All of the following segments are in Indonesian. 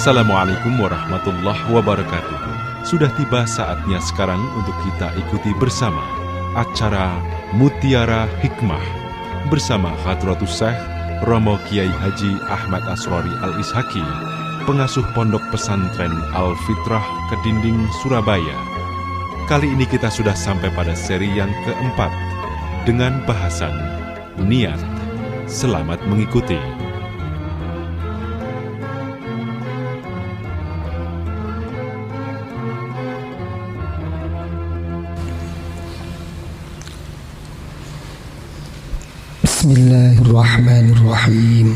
Assalamualaikum warahmatullahi wabarakatuh. Sudah tiba saatnya sekarang untuk kita ikuti bersama acara Mutiara Hikmah bersama Hadratus Syekh Romo Kiai Haji Ahmad Asrori Al-Ishaki, pengasuh Pondok Pesantren Al-Fitrah Kedinding, Surabaya. Kali ini kita sudah sampai pada seri yang keempat dengan bahasan Niat. Selamat mengikuti. Bismillahirrahmanirrahim.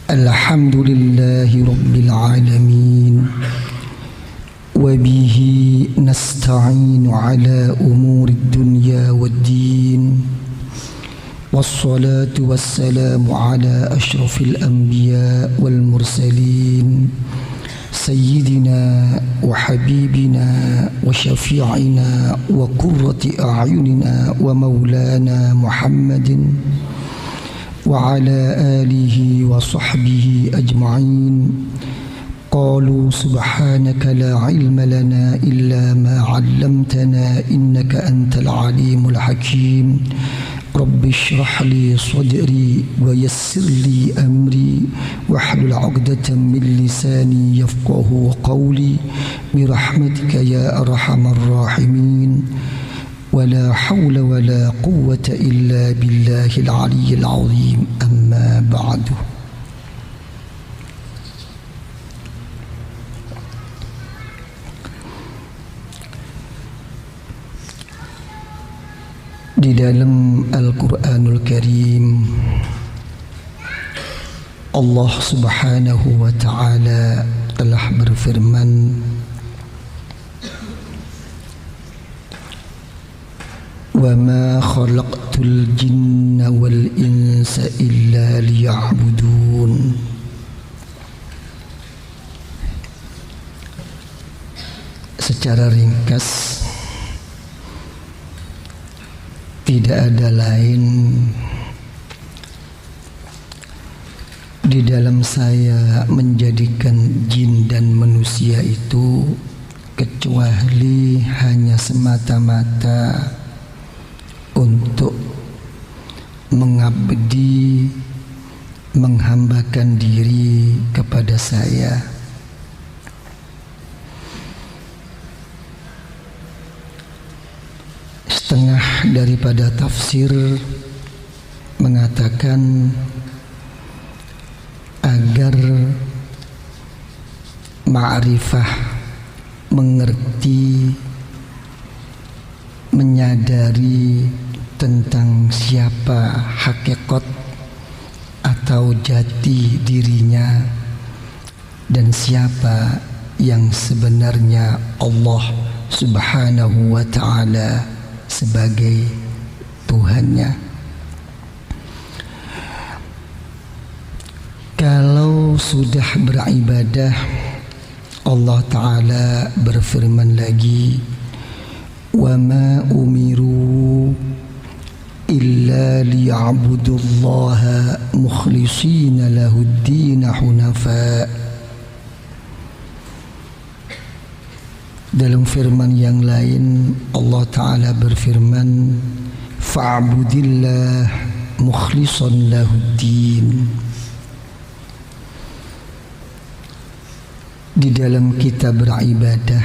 Alhamdulillahi rabbil alamin. Wa bihi nasta'inu ala umuri dunya waddin. Wassalatu wassalamu ala ashrafil anbiya wal mursalin. سيدنا وحبيبنا وشفيعنا وقرة أعيننا ومولانا محمد وعلى آله وصحبه أجمعين. قالوا سبحانك لا علم لنا إلا ما علمتنا إنك أنت العليم الحكيم. رب اشرح لي صدري ويسر لي أمري واحلل عقدة من لساني يفقه قولي برحمتك يا أرحم الراحمين. ولا حول ولا قوة إلا بالله العلي العظيم. أما بعد. Di dalam Al-Quranul Karim, Allah Subhanahu wa Ta'ala telah berfirman, "Wa ma khalaqtul jinna wal insa illa liya'budun." Secara ringkas, tidak ada lain di dalam saya menjadikan jin dan manusia itu kecuali hanya semata-mata untuk mengabdi, menghambakan diri kepada saya. Setengah daripada tafsir mengatakan agar ma'rifah, mengerti, menyadari tentang siapa hakikat atau jati dirinya dan siapa yang sebenarnya Allah Subhanahu wa Ta'ala sebagai Tuhannya. Kalau sudah beribadah, Allah Ta'ala berfirman lagi, "Wa ma umiru illa liya'budullaha mukhlishina lahud-din hunafa." Dalam firman yang lain, Allah Ta'ala berfirman, "Fa'budillah mukhlishan lahuddin." Di dalam kita beribadah,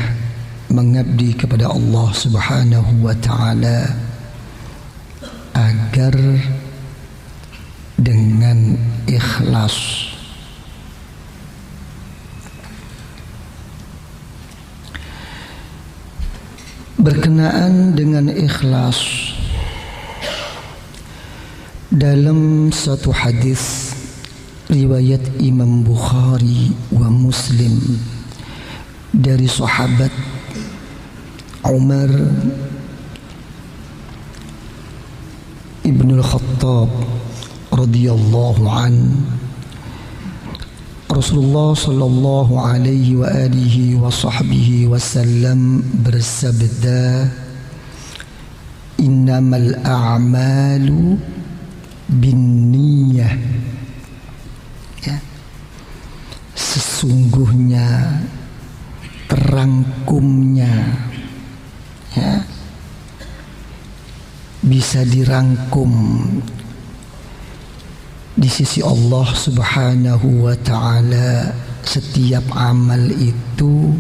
mengabdi kepada Allah Subhanahu wa Ta'ala agar dengan ikhlas. Berkenaan dengan ikhlas, dalam satu hadis riwayat Imam Bukhari wa Muslim dari sahabat Umar ibn al-Khattab radhiyallahu anhu, Rasulullah sallallahu alaihi wa alihi wa sahbihi wasallam bersabda, "Innamal a'malu binniyah." Ya. sesungguhnya terangkumnya, ya, bisa dirangkum di sisi Allah Subhanahu wa ta'ala setiap amal itu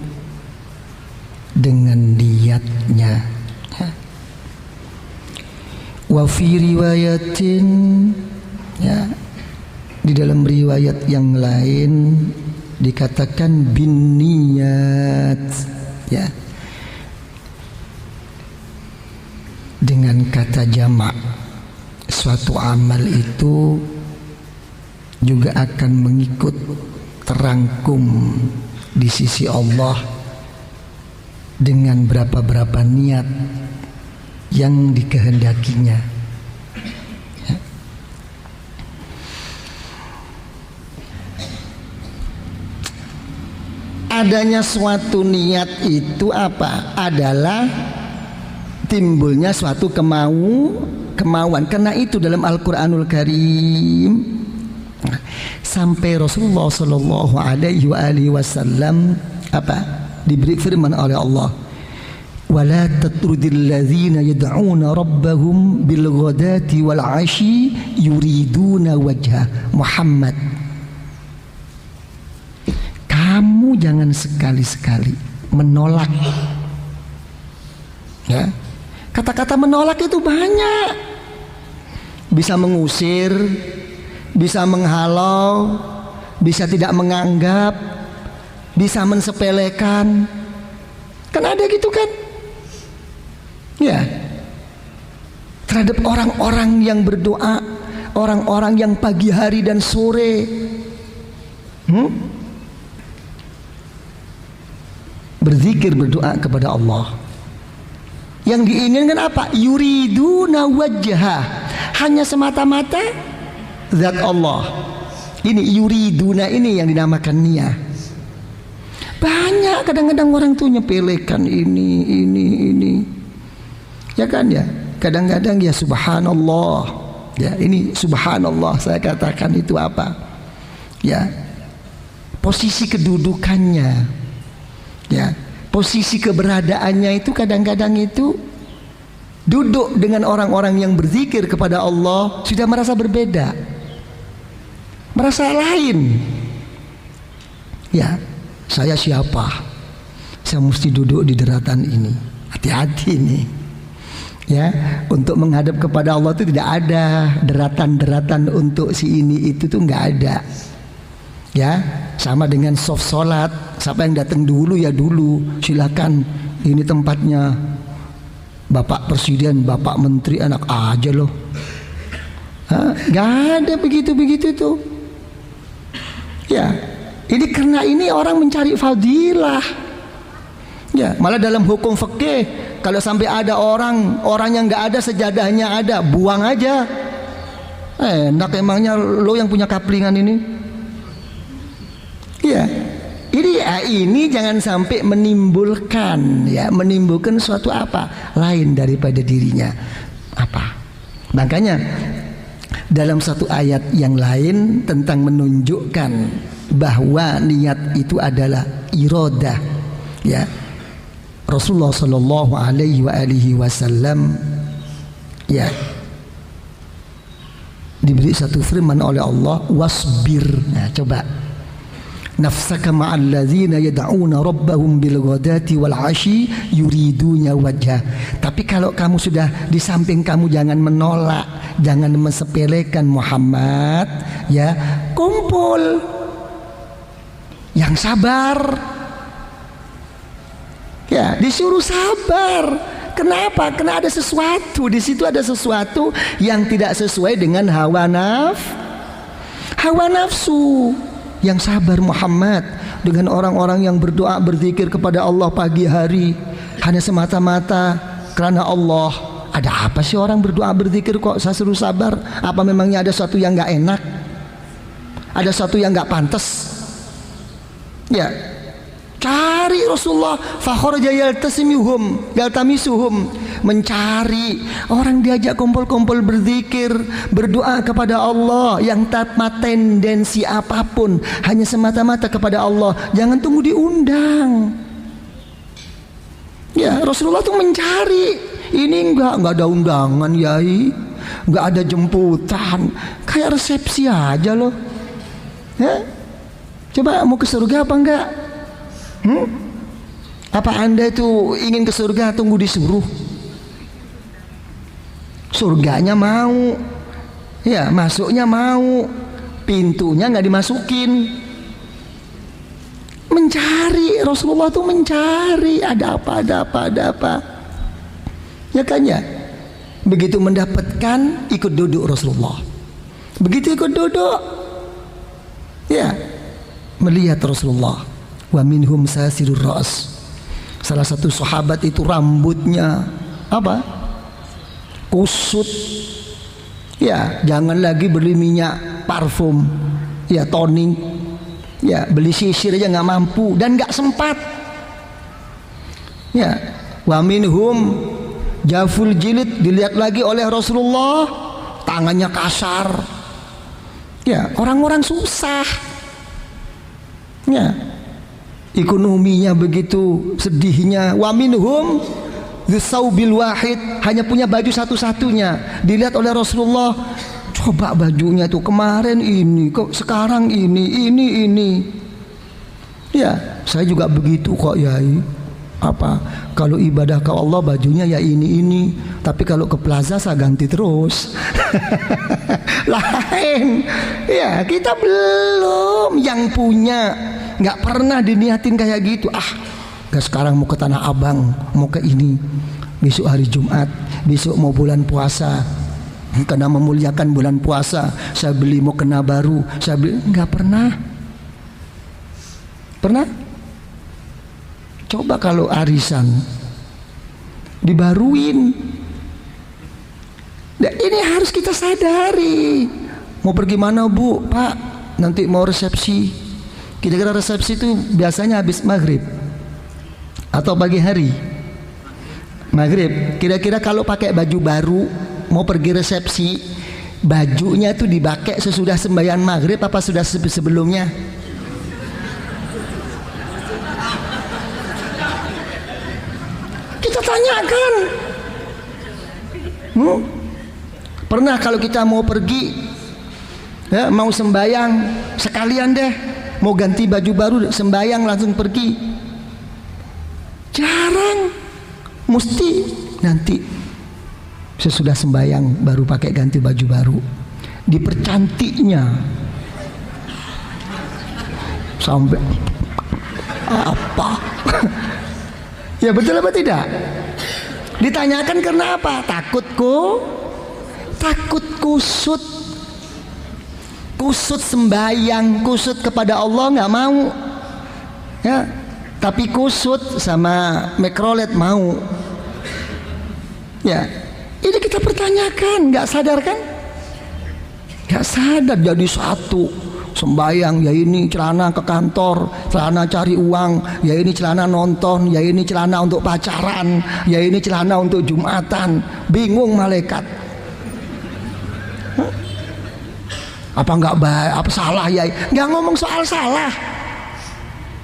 dengan niatnya, ya. Wa fi riwayatin, ya, di dalam riwayat yang lain dikatakan bin niyat, ya, dengan kata jamak. Suatu amal itu juga akan mengikut terangkum di sisi Allah dengan berapa niat yang dikehendakinya, ya. Adanya suatu niat itu apa? Adalah timbulnya suatu kemauan. Karena itu dalam Al-Quranul Karim sampai Rasulullah Sallallahu Alaihi Wasallam apa? Diberi firman oleh Allah, wala tatrudil ladzina yad'una rabbahum bil ghadati wal 'ashi yuriduna wajha Muhammad. Kamu jangan sekali-sekali menolak, ya. Kata-kata menolak itu banyak. Bisa mengusir, bisa menghalau, bisa tidak menganggap, bisa mensepelekan. Kan ada gitu kan? Ya. Terhadap orang-orang yang berdoa, orang-orang yang pagi hari dan sore berzikir, berdoa kepada Allah. Yang diinginkan apa? Yuriduna wajha, hanya semata-mata zat Allah. Ini yuriduna, ini yang dinamakan niat. Banyak kadang-kadang orang tuh nyepelekan ini. Ya kan ya? Kadang-kadang ya subhanallah. Ya, ini subhanallah saya katakan itu apa? Ya. Posisi kedudukannya. Ya. Posisi keberadaannya itu kadang-kadang itu duduk dengan orang-orang yang berzikir kepada Allah sudah merasa berbeda, merasa lain. Ya, saya siapa? Saya mesti duduk di daratan ini. Hati-hati nih, ya. Untuk menghadap kepada Allah itu tidak ada deratan-deratan untuk si ini itu tuh nggak ada. Ya, sama dengan soft sholat. Siapa yang datang dulu ya dulu, silakan. Ini tempatnya Bapak Presiden, Bapak Menteri, enak aja loh. Gak ada begitu tuh. Ya, ini karena ini orang mencari fadilah. Ya, malah dalam hukum fikih kalau sampai ada orang yang nggak ada sejadahnya ada, buang aja. Enak emangnya lo yang punya kaplingan ini. Ya, ini jangan sampai menimbulkan suatu apa lain daripada dirinya. Apa? Makanya dalam satu ayat yang lain tentang menunjukkan bahwa niat itu adalah iradah, ya. Rasulullah Sallallahu Alaihi Wasallam, ya, diberi satu firman oleh Allah, wasbir. Nah, coba. Nafsaka ma'al ladzina yad'una rabbahum bil ghadati wal 'ashi yuriduna wajha. Tapi kalau kamu sudah di samping kamu jangan menolak, jangan mensepelekan Muhammad, ya. Kumpul yang sabar. Ya, disuruh sabar. Kenapa? Karena ada sesuatu di situ, ada sesuatu yang tidak sesuai dengan hawa nafsu. Yang sabar Muhammad dengan orang-orang yang berdoa berzikir kepada Allah pagi hari hanya semata-mata karena Allah. Ada apa sih orang berdoa berzikir kok saya suruh sabar? Apa memangnya ada sesuatu yang nggak enak? Ada sesuatu yang nggak pantas? Ya, Cari Rasulullah, fakharaja yaltamisuhum, mencari orang, diajak kumpul-kumpul berzikir, berdoa kepada Allah yang tanpa tendensi apapun, hanya semata-mata kepada Allah, jangan tunggu diundang. Ya, Rasulullah tuh mencari. Ini enggak ada undangan, yai, enggak ada jemputan, kayak resepsi aja loh. Ya? Coba mau ke surga apa enggak? Apa Anda itu ingin ke surga tunggu disuruh? Surganya mau, ya masuknya mau, pintunya nggak dimasukin. Mencari, Rasulullah tuh mencari, ada apa. Ya kan ya? Begitu mendapatkan, ikut duduk Rasulullah. Begitu ikut duduk, ya melihat Rasulullah. Wa minhum sasirur ra's. Salah satu sahabat itu rambutnya apa? Kusut. Ya, jangan lagi beli minyak parfum, ya toning, ya beli sisir aja nggak mampu dan nggak sempat. Ya, wa minhum jaful jilid, dilihat lagi oleh Rasulullah, tangannya kasar. Ya, orang-orang susah. Ya, ekonominya begitu sedihnya. Wa minhum dzaubil wahid, hanya punya baju satu-satunya. Dilihat oleh Rasulullah, coba bajunya tuh kemarin ini, kok sekarang ini. Ya, saya juga begitu kok, yai. Apa? Kalau ibadah ke Allah bajunya ya ini. Tapi kalau ke plaza saya ganti terus. Lain. Ya, kita belum yang punya. Nggak pernah diniatin kayak gitu. Gak sekarang mau ke Tanah Abang, mau ke ini, besok hari Jumat, besok mau bulan puasa, karena memuliakan bulan puasa saya beli mau kena baru, saya beli. Nggak pernah. Coba kalau arisan dibaruin. Nah, ini harus kita sadari. Mau pergi mana Bu? Pak, nanti mau resepsi. Kira-kira resepsi itu biasanya habis maghrib atau pagi hari? Maghrib. Kira-kira kalau pakai baju baru mau pergi resepsi, bajunya itu dipakai sesudah sembahyang maghrib apa sudah sebelumnya? Kita tanyakan. Pernah kalau kita mau pergi, ya, mau sembahyang sekalian deh, mau ganti baju baru, sembahyang langsung pergi. Jarang. Mesti nanti sesudah sembahyang baru pakai ganti baju baru. Dipercantiknya sampai apa? Ya betul apa tidak? Ditanyakan karena apa? Takut kusut. Kusut sembahyang, kusut kepada Allah nggak mau. Ya, tapi kusut sama mikrolet mau. Ya, ini kita pertanyakan, nggak sadar kan? Nggak sadar jadi satu. Sembayang, ya ini celana ke kantor, celana cari uang, ya ini celana nonton, ya ini celana untuk pacaran, ya ini celana untuk Jumatan. Bingung malaikat. Apa enggak baik, apa salah ya? Enggak ngomong soal salah.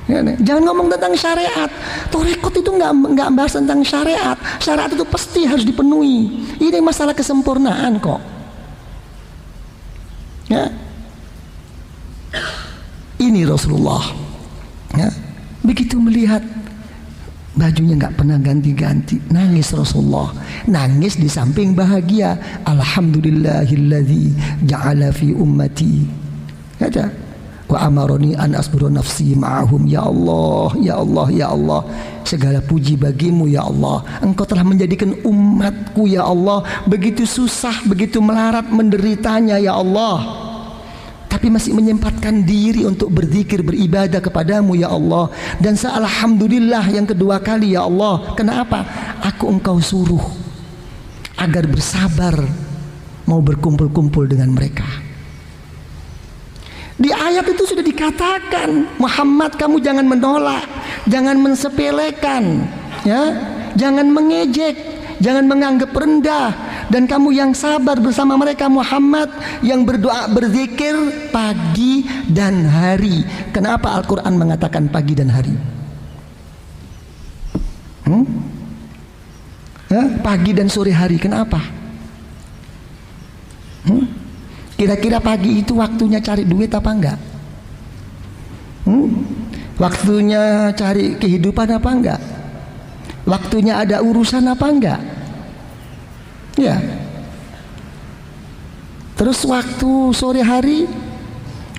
Ya, jangan ngomong tentang syariat. Thariqat itu enggak bahas tentang syariat. Syariat itu pasti harus dipenuhi. Ini masalah kesempurnaan kok. Ya. Ini Rasulullah, ya, begitu melihat bajunya nggak pernah ganti-ganti, nangis Rasulullah, nangis di samping bahagia. Alhamdulillahilladzi ja'ala fi ummati, kata, wa amaroni an asbura nafsi ma'ahum. Ya Allah, ya Allah, ya Allah, segala puji bagimu ya Allah. Engkau telah menjadikan umatku ya Allah begitu susah, begitu melarat menderitanya ya Allah, tapi masih menyempatkan diri untuk berzikir, beribadah kepadamu ya Allah. Dan alhamdulillah yang kedua kali ya Allah. Kenapa? Aku engkau suruh agar bersabar mau berkumpul-kumpul dengan mereka. Di ayat itu sudah dikatakan, Muhammad kamu jangan menolak, jangan mensepelekan, ya, jangan mengejek, jangan menganggap rendah. Dan kamu yang sabar bersama mereka Muhammad, yang berdoa berzikir pagi dan hari. Kenapa Al-Quran mengatakan pagi dan hari? Pagi dan sore hari, kenapa? Kira-kira pagi itu waktunya cari duit apa enggak? Waktunya cari kehidupan apa enggak? Waktunya ada urusan apa enggak? Ya. Terus waktu sore hari,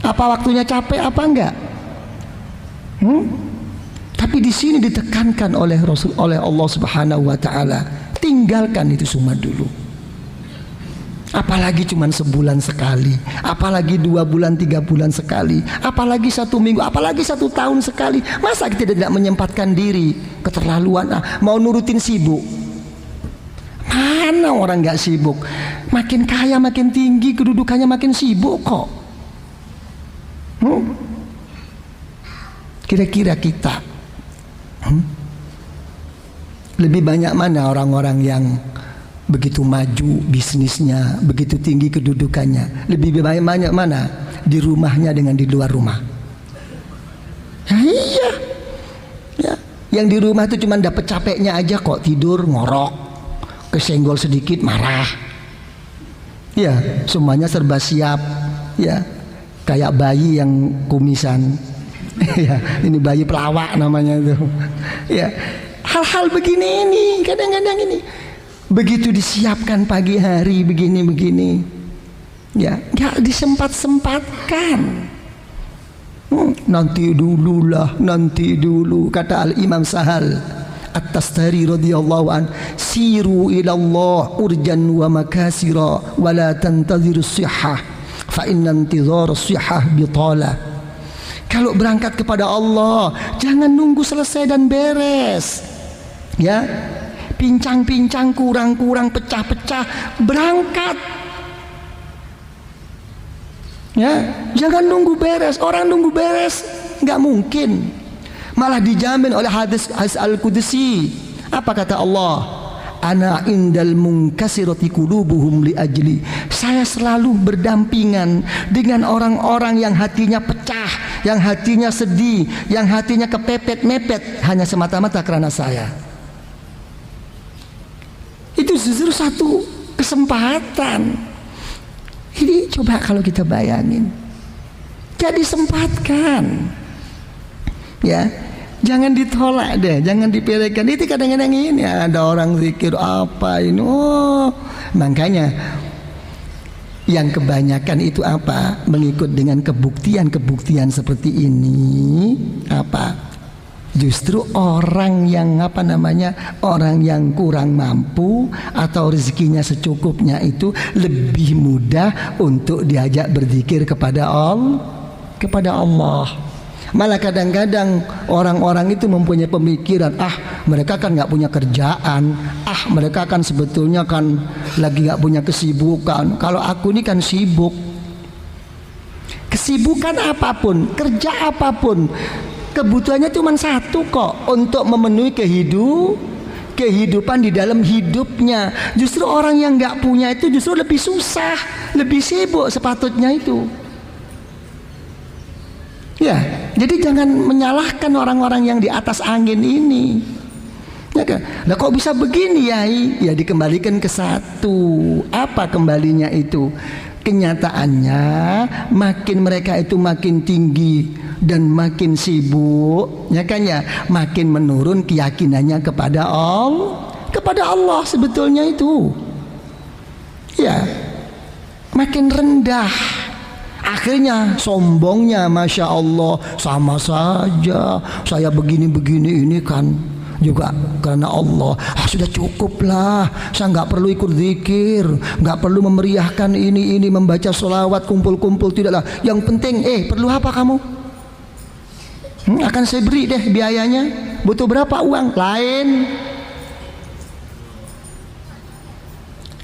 apa waktunya capek apa enggak? Tapi di sini ditekankan oleh Allah Subhanahu wa taala, tinggalkan itu semua dulu. Apalagi cuman sebulan sekali, apalagi 2 bulan 3 bulan sekali, apalagi 1 minggu, apalagi 1 tahun sekali. Masa kita tidak menyempatkan diri? Keterlaluan, mau nurutin sibuk. Mana orang gak sibuk? Makin kaya makin tinggi kedudukannya makin sibuk kok. Kira-kira kita lebih banyak mana orang-orang yang begitu maju bisnisnya, begitu tinggi kedudukannya? Lebih banyak mana di rumahnya dengan di luar rumah? Ya, iya ya. Yang di rumah itu cuma dapat capeknya aja kok, tidur ngorok, kesenggol sedikit marah. Ya, semuanya serba siap. Ya, kayak bayi yang kumisan. Ya, ini bayi pelawak namanya itu. Ya, hal-hal begini ini kadang-kadang ini begitu disiapkan pagi hari begini-begini, ya nggak disempat-sempatkan. Nanti dulu kata Al-Imam Sahal At-Tastari radhiyallahu an, siru ilallah urjan wa makasira wa la tantazir as-sihah fa inna intizar as-sihah bitala. Kalau berangkat kepada Allah jangan nunggu selesai dan beres, ya, pincang-pincang, kurang-kurang, pecah-pecah, berangkat, ya, jangan nunggu beres. Orang nunggu beres nggak mungkin, malah dijamin oleh hadis Al-Qudsi. Apa kata Allah? Ana indal munkasirati qulubuhum li ajli. Saya selalu berdampingan dengan orang-orang yang hatinya pecah, yang hatinya sedih, yang hatinya kepepet-mepet hanya semata-mata karena saya. Itu justru satu kesempatan. Ini coba kalau kita bayangin, jadi sempatkan, ya, jangan ditolak deh, jangan dipelekan. Itu kadang-kadang ini ada orang zikir apa ini, makanya yang kebanyakan itu apa, mengikut dengan kebuktian seperti ini, apa, justru orang yang orang yang kurang mampu atau rezekinya secukupnya itu lebih mudah untuk diajak berzikir kepada Allah. Malah kadang-kadang orang-orang itu mempunyai pemikiran, mereka kan nggak punya kerjaan, mereka kan sebetulnya kan lagi nggak punya kesibukan. Kalau aku ini kan sibuk. Kesibukan apapun, kerja apapun, kebutuhannya cuma satu kok, untuk memenuhi kehidupan di dalam hidupnya. Justru orang yang nggak punya itu justru lebih susah, lebih sibuk sepatutnya itu. Ya, jadi jangan menyalahkan orang-orang yang di atas angin ini. Ya kan? Lah kok bisa begini ya? Ya dikembalikan ke satu. Apa kembalinya itu? Kenyataannya makin mereka itu makin tinggi dan makin sibuk, ya kan ya, makin menurun keyakinannya kepada Allah sebetulnya itu. Ya, makin rendah. Akhirnya sombongnya, Masya Allah, sama saja saya begini-begini ini kan juga karena Allah. Sudah cukup lah, saya nggak perlu ikut zikir, nggak perlu memeriahkan ini membaca sholawat, kumpul-kumpul, tidaklah. Yang penting perlu apa kamu? Akan saya beri deh biayanya. Butuh berapa uang? Lain.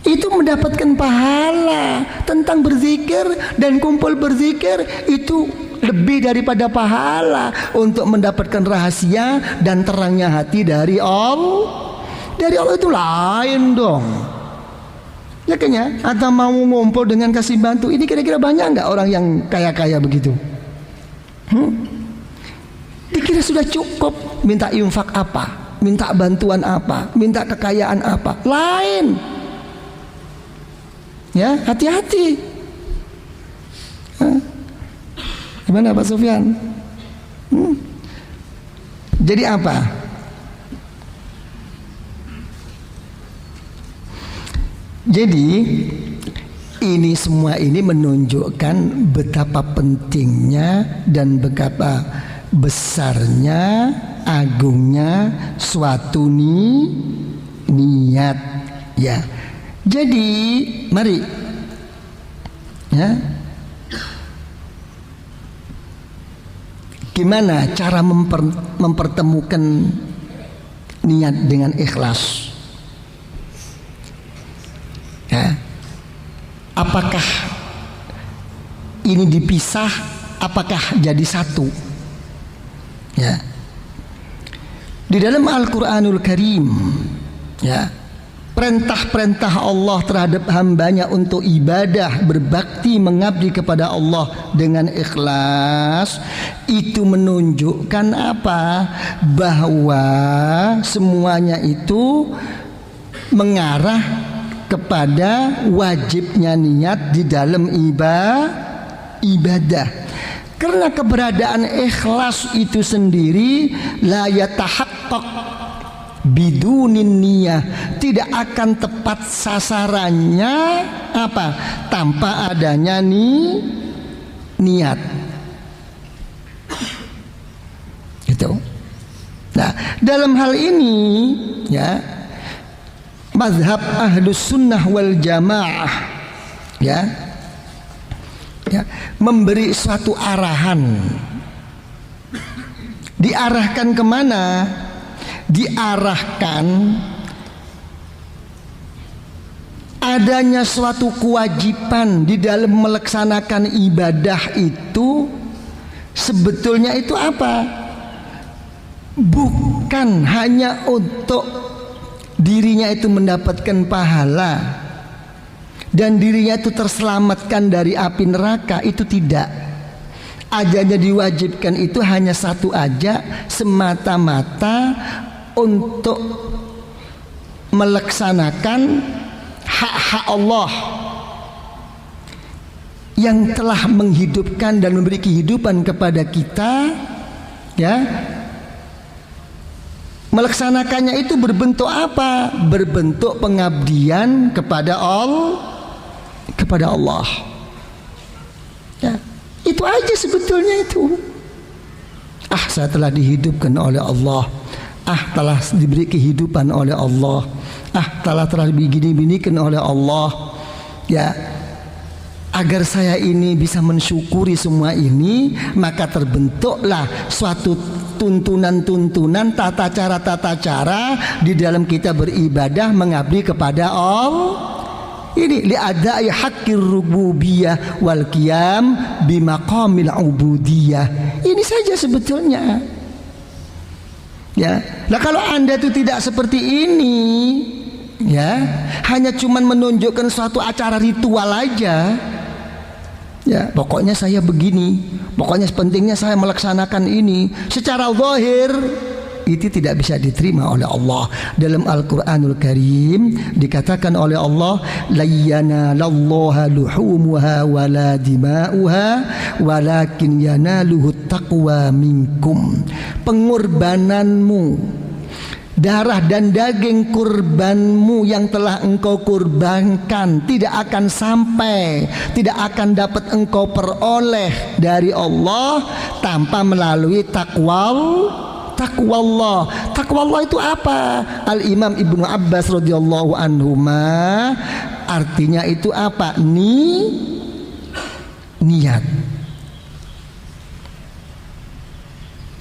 Itu mendapatkan pahala tentang berzikir dan kumpul berzikir itu lebih daripada pahala untuk mendapatkan rahasia dan terangnya hati dari Allah. Dari Allah itu lain dong. Ya kan ya? Atau mau ngumpul dengan kasih bantu, ini kira-kira banyak nggak orang yang kaya-kaya begitu? Dikira sudah cukup, minta infak apa, minta bantuan apa, minta kekayaan apa, lain. Ya, hati-hati. Gimana Pak Sufyan? Jadi apa? Jadi ini semua ini menunjukkan betapa pentingnya dan betapa besarnya, agungnya suatu niat. Ya. Jadi mari ya, gimana cara mempertemukan niat dengan ikhlas? Ya. Apakah ini dipisah? Apakah jadi satu? Ya. Di dalam Al-Quranul Karim, ya, perintah-perintah Allah terhadap hambanya untuk ibadah, berbakti, mengabdi kepada Allah dengan ikhlas, itu menunjukkan apa? Bahwa semuanya itu mengarah kepada wajibnya niat di dalam ibadah. Karena keberadaan ikhlas itu sendiri la yatahaqqaq bidunin niyah, tidak akan tepat sasarannya apa? Tanpa adanya niat. Gitu. Nah, dalam hal ini ya, mazhab ahlus sunnah wal jamaah ya, ya, memberi suatu arahan. Diarahkan kemana? Diarahkan adanya suatu kewajiban di dalam melaksanakan ibadah itu sebetulnya itu apa? Bukan hanya untuk dirinya itu mendapatkan pahala dan dirinya itu terselamatkan dari api neraka, itu tidak. Adanya diwajibkan itu hanya satu aja, semata-mata untuk melaksanakan hak-hak Allah yang telah menghidupkan dan memberi kehidupan kepada kita, ya. Melaksanakannya itu berbentuk apa? Berbentuk pengabdian kepada Allah. Ya, itu aja sebetulnya itu. Saya telah dihidupkan oleh Allah. Telah diberi kehidupan oleh Allah. Telah begini-binikan oleh Allah. Ya, agar saya ini bisa mensyukuri semua ini, maka terbentuklah suatu tuntunan-tuntunan, tata cara di dalam kita beribadah, mengabdi kepada Allah. Ini li'adai haqqir rububiyah wal qiyam bimaqamil ubudiyah. Ini saja sebetulnya. Ya. Nah, kalau Anda itu tidak seperti ini, ya, hanya cuman menunjukkan suatu acara ritual aja. Ya, pokoknya saya begini, pokoknya pentingnya saya melaksanakan ini secara zahir, itu tidak bisa diterima oleh Allah. Dalam Al-Quranul Karim dikatakan oleh Allah, la yanalallaha luhumuha wala dima'uha walakin yanaluhu taqwa minkum. Pengorbananmu, darah dan daging kurbanmu yang telah engkau kurbankan tidak akan sampai, tidak akan dapat engkau peroleh dari Allah tanpa melalui takwa Allah. Takwa Allah itu apa? Al-Imam Ibnu Abbas radhiyallahu anhuma, artinya itu apa? Niat.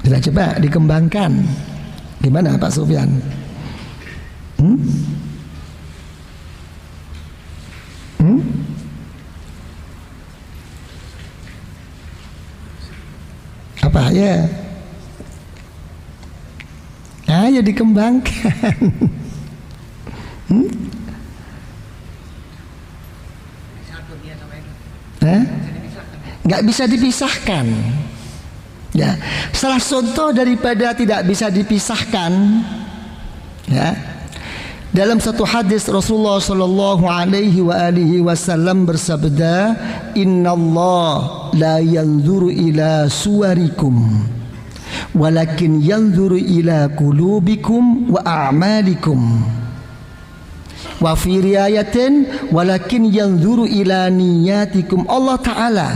Sudah coba dikembangkan. Gimana Pak Sufyan? Apa ya? Ayo dikembangkan. Nggak bisa dipisahkan. Ya, salah contoh daripada tidak bisa dipisahkan, ya, dalam satu hadis Rasulullah Shallallahu Alaihi Wasallam bersabda, Inna Allah la yanzuru ila suwarikum, walakin yanzuru ila qulubikum wa a'malikum. Wa fi riwayatin, walakin yanzuru ila niyatikum. Allah Ta'ala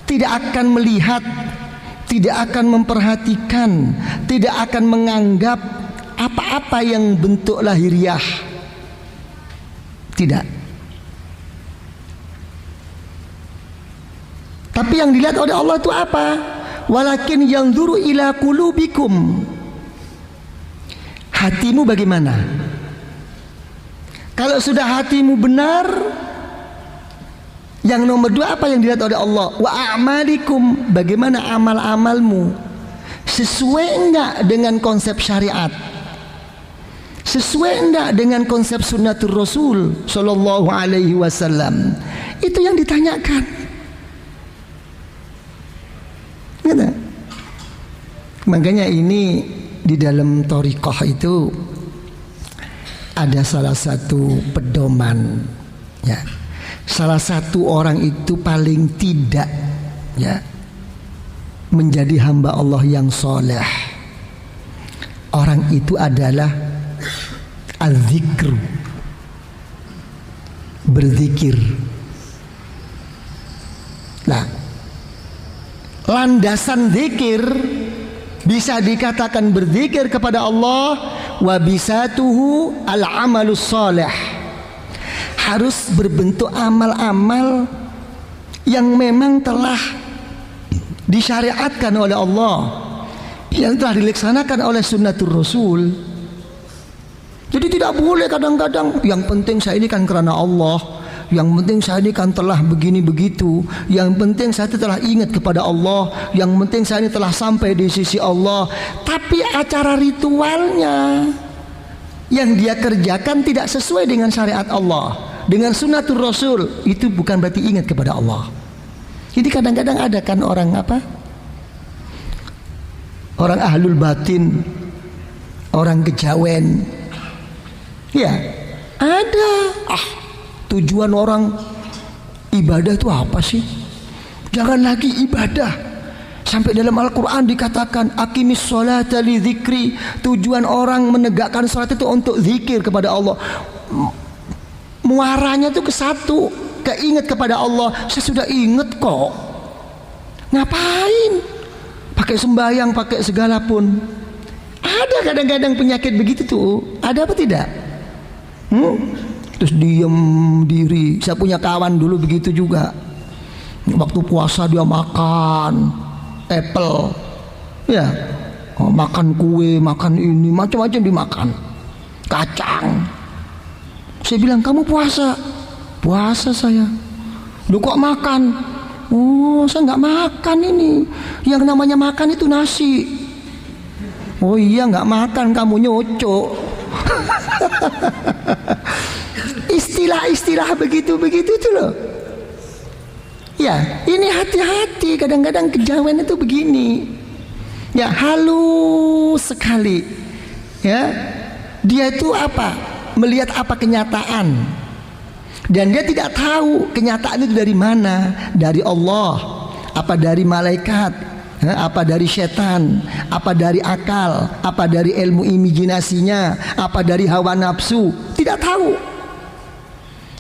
tidak akan melihat, tidak akan memperhatikan, tidak akan menganggap apa-apa yang bentuk lahiriah. Tidak. Tapi yang dilihat oleh Allah itu apa? Walakin yanzuru ila qulubikum. Hatimu bagaimana? Kalau sudah hatimu benar, yang nomor dua apa yang dilihat oleh Allah? Wa a'malikum, bagaimana amal-amalmu? Sesuai enggak dengan konsep syariat? Sesuai enggak dengan konsep sunnatul Rasul Sallallahu Alaihi Wasallam? Itu yang ditanyakan. Gitu. Makanya ini di dalam thariqah itu ada salah satu pedoman, ya. Salah satu orang itu paling tidak, ya, menjadi hamba Allah yang soleh. Orang itu adalah az-zikr, berzikir. Nah, landasan zikir bisa dikatakan berzikir kepada Allah. Wa bisatuhu al-amalus soleh, harus berbentuk amal-amal yang memang telah disyariatkan oleh Allah, yang telah dilaksanakan oleh sunnatul Rasul. Jadi tidak boleh kadang-kadang yang penting saya ini kan karena Allah, yang penting saya ini kan telah begini begitu, yang penting saya telah ingat kepada Allah, yang penting saya ini telah sampai di sisi Allah. Tapi acara ritualnya yang dia kerjakan tidak sesuai dengan syariat Allah, dengan sunnatul Rasul, itu bukan berarti ingat kepada Allah. Jadi kadang-kadang ada kan orang apa? Orang ahlul batin, orang kejawen. Ya, ada. Tujuan orang ibadah itu apa sih? Jangan lagi ibadah. Sampai dalam Al-Quran dikatakan aqimis sholata li dzikri. Tujuan orang menegakkan sholat itu untuk zikir kepada Allah. Muaranya itu ke satu, keinget kepada Allah. Saya sudah ingat kok. Ngapain? Pakai sembahyang, pakai segala pun. Ada kadang-kadang penyakit begitu tuh. Ada apa tidak? Terus diem diri. Saya punya kawan dulu begitu juga. Waktu puasa dia makan apple, ya, makan kue, makan ini, macam-macam dimakan, kacang. Saya bilang, kamu puasa? Puasa saya. Lu kok makan? Oh, saya nggak makan ini. Yang namanya makan itu nasi. Oh iya, nggak makan, kamu nyocok. Istilah-istilah begitu-begitu itu loh. Ya, ini hati-hati. Kadang-kadang kejawen itu begini. Ya, halus sekali. Ya, dia itu apa? Melihat apa kenyataan. Dan dia tidak tahu kenyataan itu dari mana. Dari Allah, apa dari malaikat, apa dari setan, apa dari akal, apa dari ilmu imajinasinya, apa dari hawa nafsu. Tidak tahu.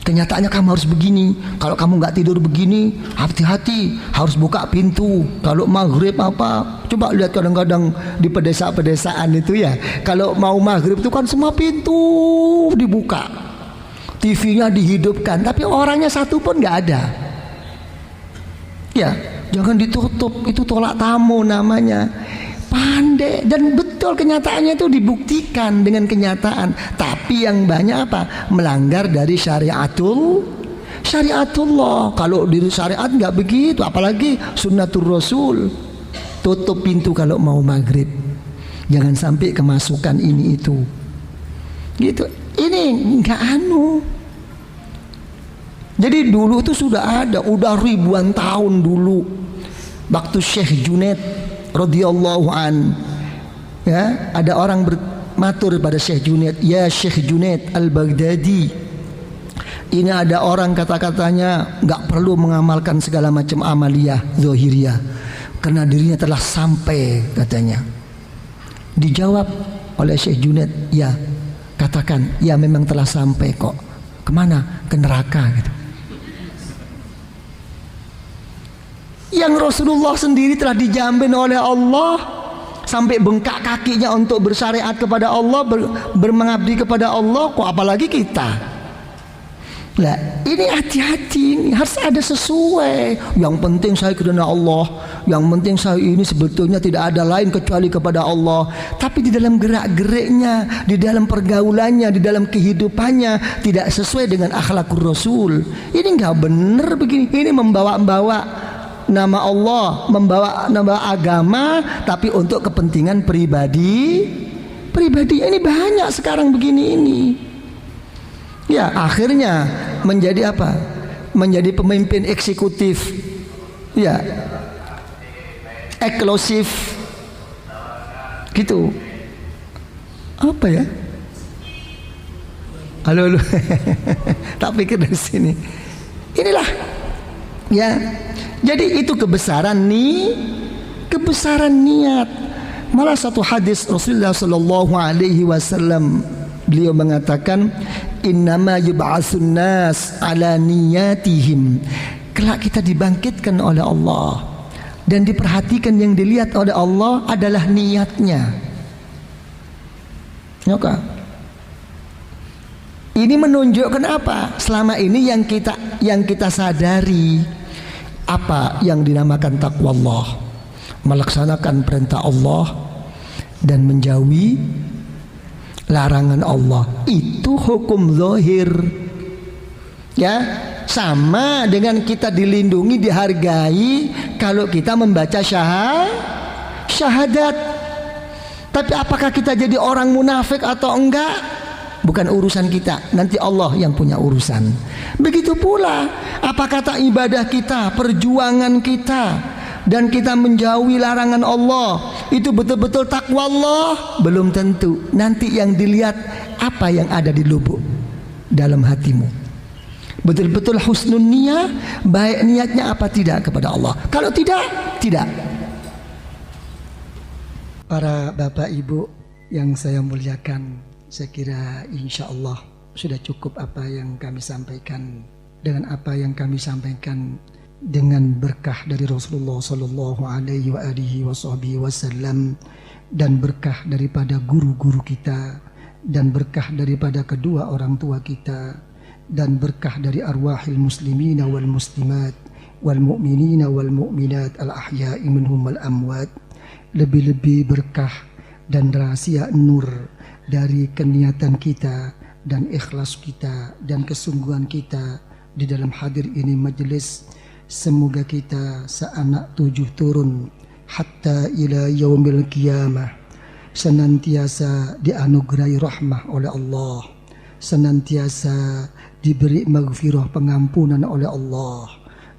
Kenyataannya kamu harus begini. Kalau kamu nggak tidur begini, hati-hati, harus buka pintu. Kalau maghrib apa, coba lihat kadang-kadang di pedesaan itu ya. Kalau mau maghrib itu kan semua pintu dibuka, TV-nya dihidupkan, tapi orangnya satu pun nggak ada. Ya, jangan ditutup, itu tolak tamu namanya. Pandai, dan betul kenyataannya itu dibuktikan dengan kenyataan. Tapi yang banyak apa? Melanggar dari syariatullah. Kalau di syariat nggak begitu, apalagi sunnatul Rasul. tutup pintu kalau mau maghrib, jangan sampai kemasukan ini itu gitu. Ini nggak anu. Jadi dulu itu sudah ada, udah ribuan tahun dulu, waktu Syekh Junaid radhiyallahu an, ya, ada orang bermatur pada Syekh Junaid, ya Syekh Junaid Al-Baghdadi, ini ada orang kata-katanya nggak perlu mengamalkan segala macam amaliyah zahiriyah karena dirinya telah sampai, katanya. Dijawab oleh Syekh Junaid, ya, katakan, ya memang telah sampai kok. Kemana? Ke neraka gitu. Yang Rasulullah sendiri telah dijamin oleh Allah sampai bengkak kakinya untuk bersyariat kepada Allah, bermengabdi kepada Allah, kok apalagi kita. Lah, ini hati-hati, ini harus ada sesuai. Yang penting saya karena Allah, yang penting saya ini sebetulnya tidak ada lain kecuali kepada Allah. Tapi di dalam gerak-geriknya, di dalam pergaulannya, di dalam kehidupannya tidak sesuai dengan akhlakul Rasul. Ini nggak benar begini. Ini membawa-bawa nama Allah, membawa nama agama, tapi untuk kepentingan pribadi. Ini banyak sekarang begini ini. Ya, akhirnya menjadi apa? Menjadi pemimpin eksekutif, ya, eksklusif, gitu. Apa ya? Halo. Tak pikir dari sini. Inilah, ya. Jadi itu kebesaran niat. Malah satu hadis Rasulullah sallallahu alaihi wasallam, beliau mengatakan, innama yub'atsun nas ala niyatihim. Kelak kita dibangkitkan oleh Allah, dan diperhatikan yang dilihat oleh Allah adalah niatnya. Oke. Ini menunjukkan apa? Selama ini yang kita sadari apa yang dinamakan takwa Allah, melaksanakan perintah Allah dan menjauhi larangan Allah, itu hukum zahir, ya, sama dengan kita dilindungi, dihargai kalau kita membaca syahadat. Tapi apakah kita jadi orang munafik atau enggak, bukan urusan kita, nanti Allah yang punya urusan. Begitu pula apa kata ibadah kita, perjuangan kita, dan kita menjauhi larangan Allah, itu betul-betul takwa Allah? Belum tentu. Nanti yang dilihat apa yang ada di lubuk dalam hatimu. Betul-betul husnul niyah, baik niatnya apa tidak kepada Allah. Kalau tidak. Para bapak ibu yang saya muliakan, saya kira insya Allah sudah cukup apa yang kami sampaikan. Dengan apa yang kami sampaikan, dengan berkah dari Rasulullah sallallahu alaihi wasallam, dan berkah daripada guru-guru kita, dan berkah daripada kedua orang tua kita, dan berkah dari arwahil muslimina wal muslimat wal mu'minina wal mu'minat al ahya'i minhum wal amwat. Lebih-lebih berkah dan rahasia nur dari keniatan kita dan ikhlas kita dan kesungguhan kita di dalam hadir ini majelis. Semoga kita seanak 7 turun hatta ila yaumil qiyamah senantiasa dianugerahi rahmah oleh Allah, senantiasa diberi maghfirah, pengampunan oleh Allah,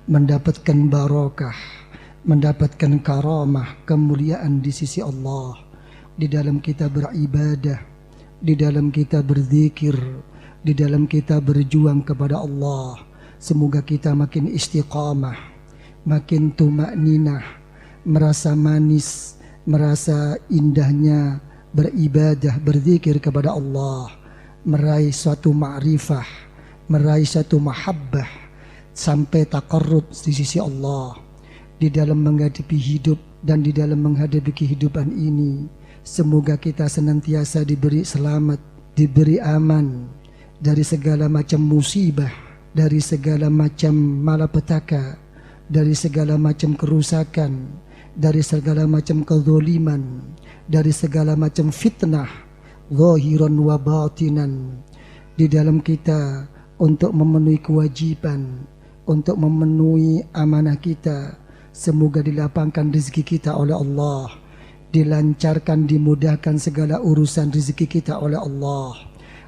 mendapatkan barakah, mendapatkan karamah, kemuliaan di sisi Allah, di dalam kita beribadah, di dalam kita berzikir, di dalam kita berjuang kepada Allah. Semoga kita makin istiqamah, makin tumakninah, merasa manis, merasa indahnya beribadah, berzikir kepada Allah, meraih suatu ma'rifah, meraih suatu mahabbah, sampai taqarrub di sisi Allah. Di dalam menghadapi hidup dan di dalam menghadapi kehidupan ini, semoga kita senantiasa diberi selamat, diberi aman dari segala macam musibah, dari segala macam malapetaka, dari segala macam kerusakan, dari segala macam kezaliman, dari segala macam fitnah zahiran wa batinan. Di dalam kita untuk memenuhi kewajiban, untuk memenuhi amanah kita, Semoga dilapangkan rezeki kita oleh Allah, dilancarkan, dimudahkan segala urusan rezeki kita oleh Allah,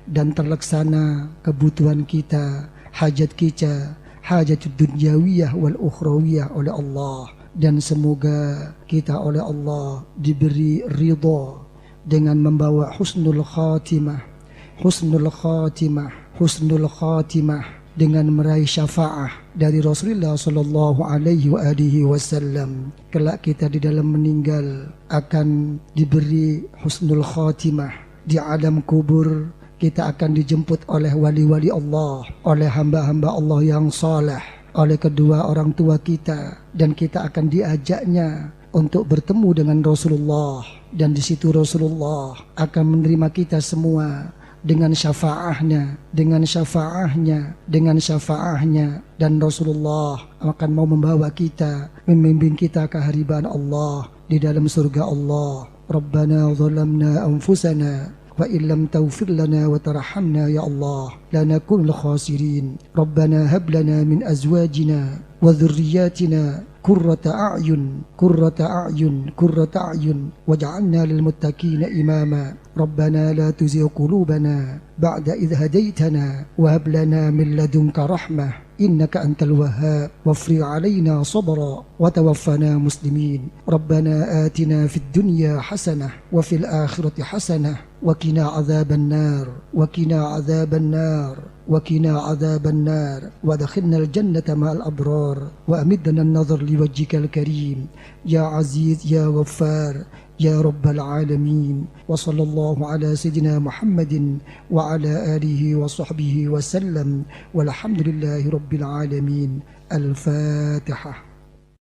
dan terlaksana kebutuhan kita, hajat kita, hajat dunyawiyah wal ukhrawiyah oleh Allah. Dan semoga kita oleh Allah diberi ridha dengan membawa husnul khatimah, husnul khatimah, husnul khatimah, dengan meraih syafaah dari Rasulullah sallallahu alaihi wasallam. Kelak kita di dalam meninggal akan diberi husnul khatimah. Di alam kubur kita akan dijemput oleh wali-wali Allah, oleh hamba-hamba Allah yang saleh, oleh kedua orang tua kita, dan kita akan diajaknya untuk bertemu dengan Rasulullah, dan di situ Rasulullah akan menerima kita semua dengan syafaahnya, dengan syafaahnya, dengan syafaahnya, dan Rasulullah akan mau membawa kita, membimbing kita ke hariban Allah di dalam surga Allah. Rabbana zalamna anfusana wa illam taghfir lana wa tarhamna ya Allah lanakunul khasirin. Rabbana hab lana min azwajina wa dhurriyyatina qurrata a'yun waj'alna lil muttaqina imama. Rabbana la tuzigh qulubana ba'da idh hadaytana wa hab lana min ladunka rahmah innaka antal wahhab wafri 'alaina sabra wa tawaffana muslimin. Rabbana atina fid dunya hasanah wa fil akhirati hasanah wa qina 'adzaban nar wa qina 'adzaban nar وقنا عذاب النار وادخلنا الجنة مع الأبرار وأمدنا النظر لوجهك الكريم يا عزيز يا غفار يا رب العالمين. وصلى الله على سيدنا محمد وعلى آله وصحبه وسلم والحمد لله رب العالمين. الفاتحة.